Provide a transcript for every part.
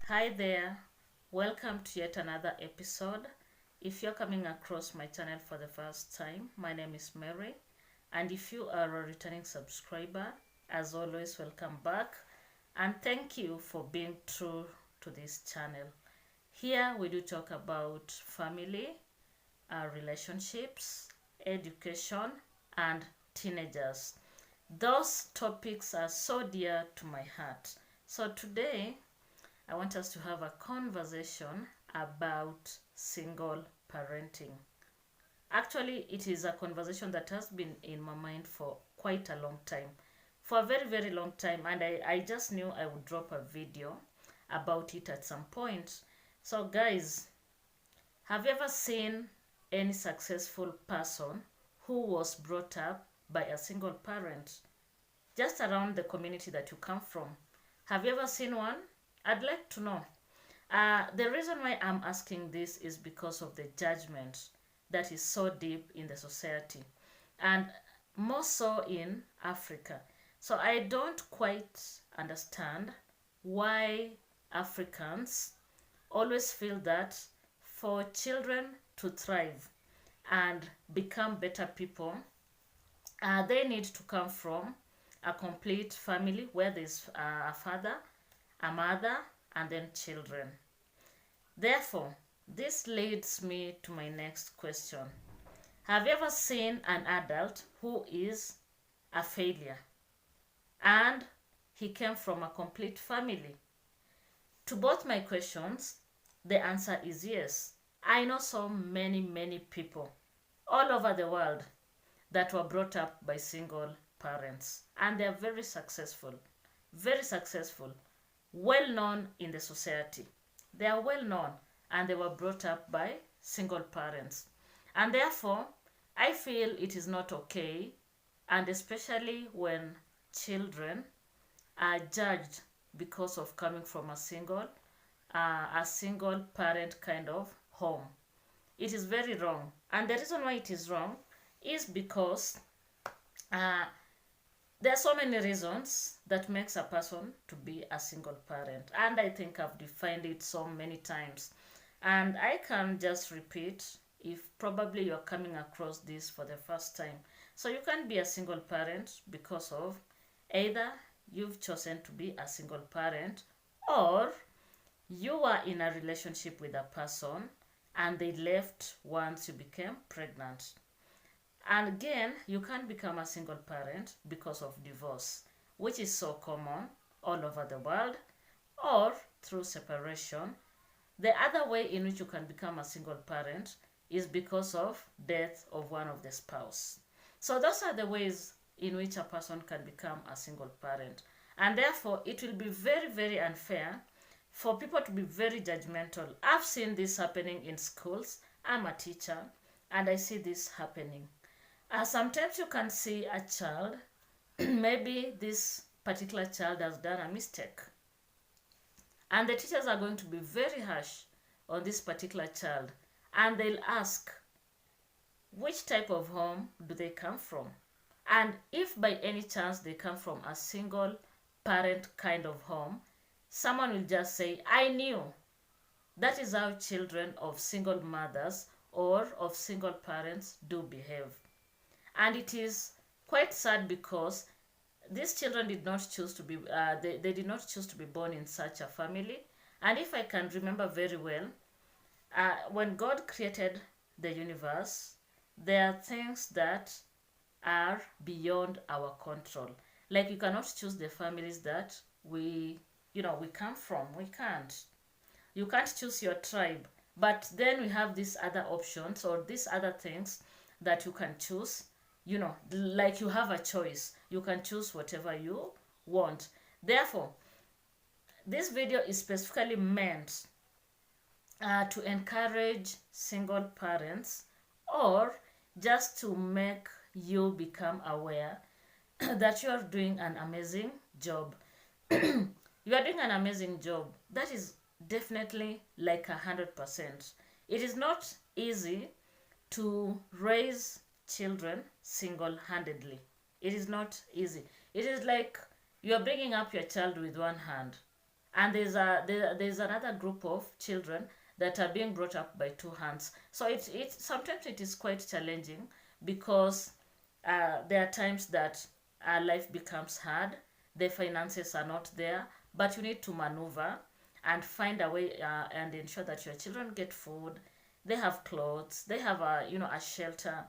Hi there, welcome to yet another episode. If you're coming across my channel for the first time, my name is Mary, and if you are a returning subscriber, as always, welcome back and thank you for being true to this channel. Here we do talk about family, relationships, education, and teenagers. Those topics are so dear to my heart. So today I want us to have a conversation about single parenting. Actually, it is a conversation that has been in my mind for quite a long time. For a very, very long time. And I just knew I would drop a video about it at some point. So, guys, have you ever seen any successful person who was brought up by a single parent just around the community that you come from? Have you ever seen one? I'd like to know. The reason why I'm asking this is because of the judgment that is so deep in the society, and more so in Africa. So I don't quite understand why Africans always feel that for children to thrive and become better people, they need to come from a complete family where there's a father, a mother, and then children. Therefore, this leads me to my next question. Have you ever seen an adult who is a failure and he came from a complete family? To both my questions, the answer is yes. I know so many, many people all over the world that were brought up by single parents, and they are very successful, well known in the society. They are well known and they were brought up by single parents. And therefore, I feel it is not okay, and especially when children are judged because of coming from a single parent kind of home. It is very wrong. And the reason why it is wrong is because uh, there are so many reasons that makes a person to be a single parent, and I think I've defined it so many times, and I can just repeat if probably you're coming across this for the first time. So you can be a single parent because of either you've chosen to be a single parent, or you are in a relationship with a person and they left once you became pregnant. And again, you can become a single parent because of divorce, which is so common all over the world, or through separation. The other way in which you can become a single parent is because of death of one of the spouse. So those are the ways in which a person can become a single parent. And therefore, it will be very, very unfair for people to be very judgmental. I've seen this happening in schools. I'm a teacher, and I see this happening. Sometimes you can see a child, maybe this particular child has done a mistake, and the teachers are going to be very harsh on this particular child, and they'll ask, which type of home do they come from? And if by any chance they come from a single parent kind of home, someone will just say, I knew. That is how children of single mothers or of single parents do behave. And it is quite sad because these children did not choose to be they did not choose to be born in such a family. And if I can remember very well, when God created the universe, there are things that are beyond our control. Like, you cannot choose the families that we come from. We can't. You can't choose your tribe. But then we have these other options or these other things that you can choose. Like, you have a choice. You can choose whatever you want. Therefore, this video is specifically meant to encourage single parents, or just to make you become aware that you are doing an amazing job. You are doing an amazing job. That is definitely like 100%. It is not easy to raise children single-handedly. It is not easy. It is like you are bringing up your child with one hand, And there's another group of children that are being brought up by two hands. So it sometimes it is quite challenging, because there are times that life becomes hard, the finances are not there, but you need to maneuver and find a way, and ensure that your children get food, they have clothes, they have a shelter,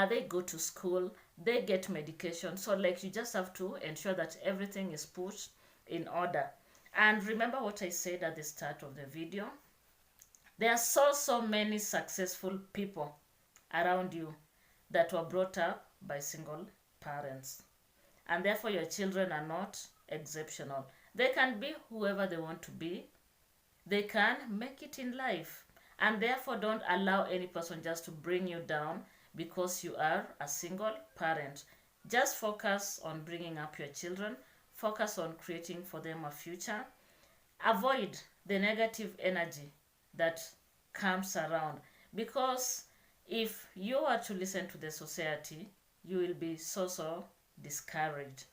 they go to school, they get medication. So like, you just have to ensure that everything is put in order. And remember what I said at the start of the video, there are so many successful people around you that were brought up by single parents, and therefore your children are not exceptional. They can be whoever they want to be, they can make it in life, and therefore don't allow any person just to bring you down because you are a single parent. Just focus on bringing up your children, focus on creating for them a future. Avoid the negative energy that comes around, because if you are to listen to the society, you will be so discouraged.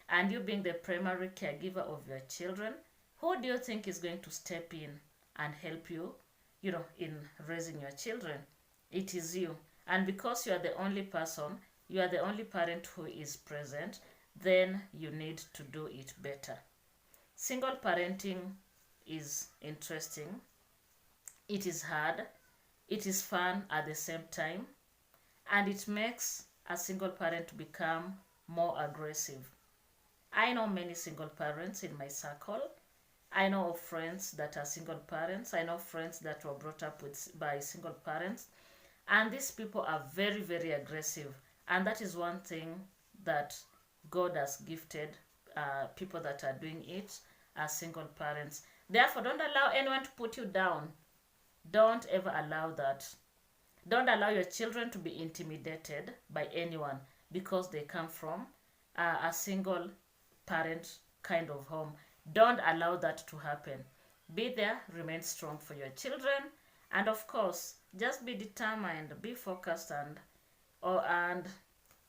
And you being the primary caregiver of your children, who do you think is going to step in and help you, in raising your children? It is you. And because you are the only person, you are the only parent who is present, then you need to do it better. Single parenting is interesting. It is hard. It is fun at the same time. And it makes a single parent become more aggressive. I know many single parents in my circle. I know of friends that are single parents. I know friends that were brought up by single parents. And these people are very aggressive. And that is one thing that God has gifted people that are doing it as single parents. Therefore, don't allow anyone to put you down. Don't ever allow that. Don't allow your children to be intimidated by anyone because they come from a single parent kind of home. Don't allow that to happen. Be there, remain strong for your children, and of course, just be determined, be focused, and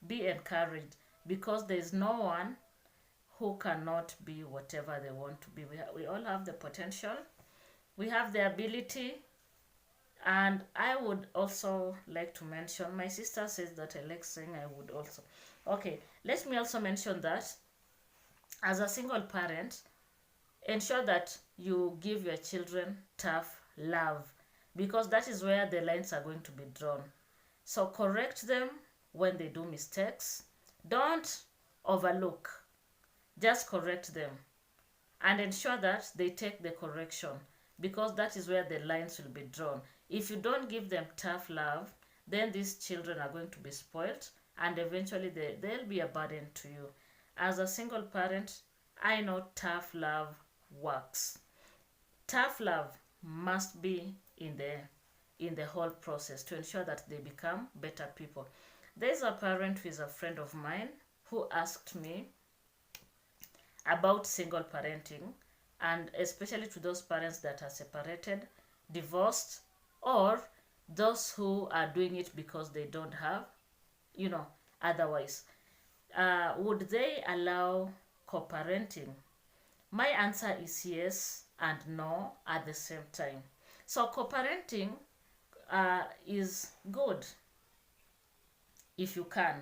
be encouraged, because there is no one who cannot be whatever they want to be. We all have the potential, we have the ability. And I would also like to mention, my sister says that I like saying, I would also. Okay, let me also mention that as a single parent, ensure that you give your children tough love, because that is where the lines are going to be drawn. So correct them when they do mistakes. Don't overlook, just correct them and ensure that they take the correction, because that is where the lines will be drawn. If you don't give them tough love, then these children are going to be spoiled, and eventually they'll be a burden to you. As a single parent, I know tough love works. Tough love must be in the whole process to ensure that they become better people. There's a parent who is a friend of mine who asked me about single parenting, and especially to those parents that are separated, divorced, or those who are doing it because they don't have, otherwise. Would they allow co-parenting? My answer is yes and no at the same time. So co-parenting is good if you can,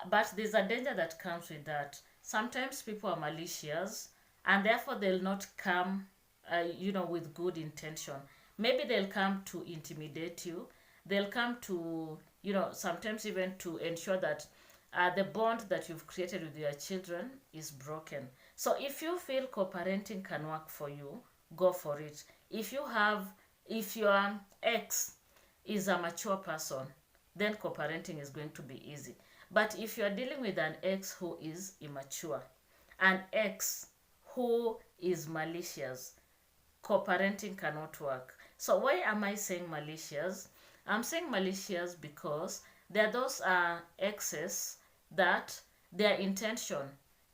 but there's a danger that comes with that. Sometimes people are malicious, and therefore they'll not come with good intention. Maybe they'll come to intimidate you, they'll come to sometimes even to ensure that the bond that you've created with your children is broken. So if you feel co-parenting can work for you, go for it. If your ex is a mature person, then co-parenting is going to be easy. But if you're dealing with an ex who is immature, an ex who is malicious, co-parenting cannot work. So why am I saying malicious? I'm saying malicious because there are those exes that their intention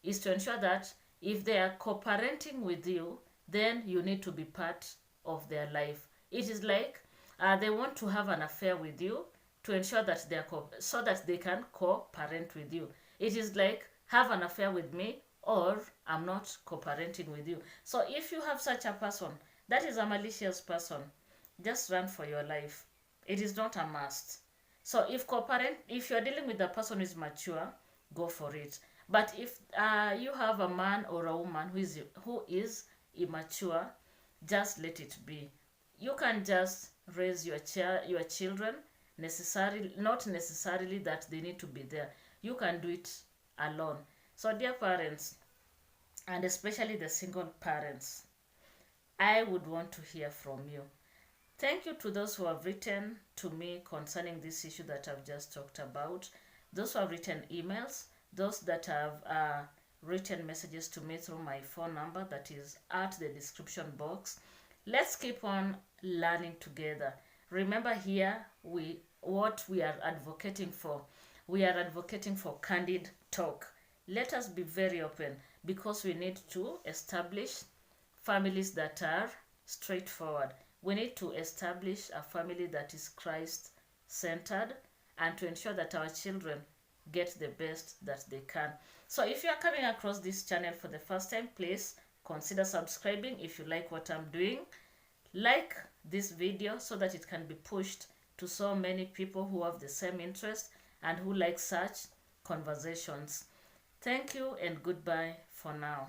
is to ensure that if they are co-parenting with you, then you need to be part of their life. It is like they want to have an affair with you to ensure that so that they can co-parent with you. It is like, have an affair with me or I'm not cooperating with you. So if you have such a person, that is a malicious person, just run for your life. It is not a must. So if you're dealing with a person who is mature, go for it. But if you have a man or a woman who is immature, just let it be. You can just raise your children, not necessarily that they need to be there. You can do it alone. So dear parents, and especially the single parents, I would want to hear from you. Thank you to those who have written to me concerning this issue that I've just talked about, those who have written emails, those that have written messages to me through my phone number that is at the description box. Let's keep on learning together. Remember here, what we are advocating for. We are advocating for candid talk. Let us be very open, because we need to establish families that are straightforward. We need to establish a family that is Christ-centered, and to ensure that our children get the best that they can. So if you are coming across this channel for the first time, please consider subscribing if you like what I'm doing. Like this video so that it can be pushed to so many people who have the same interest and who like such conversations. Thank you and goodbye for now.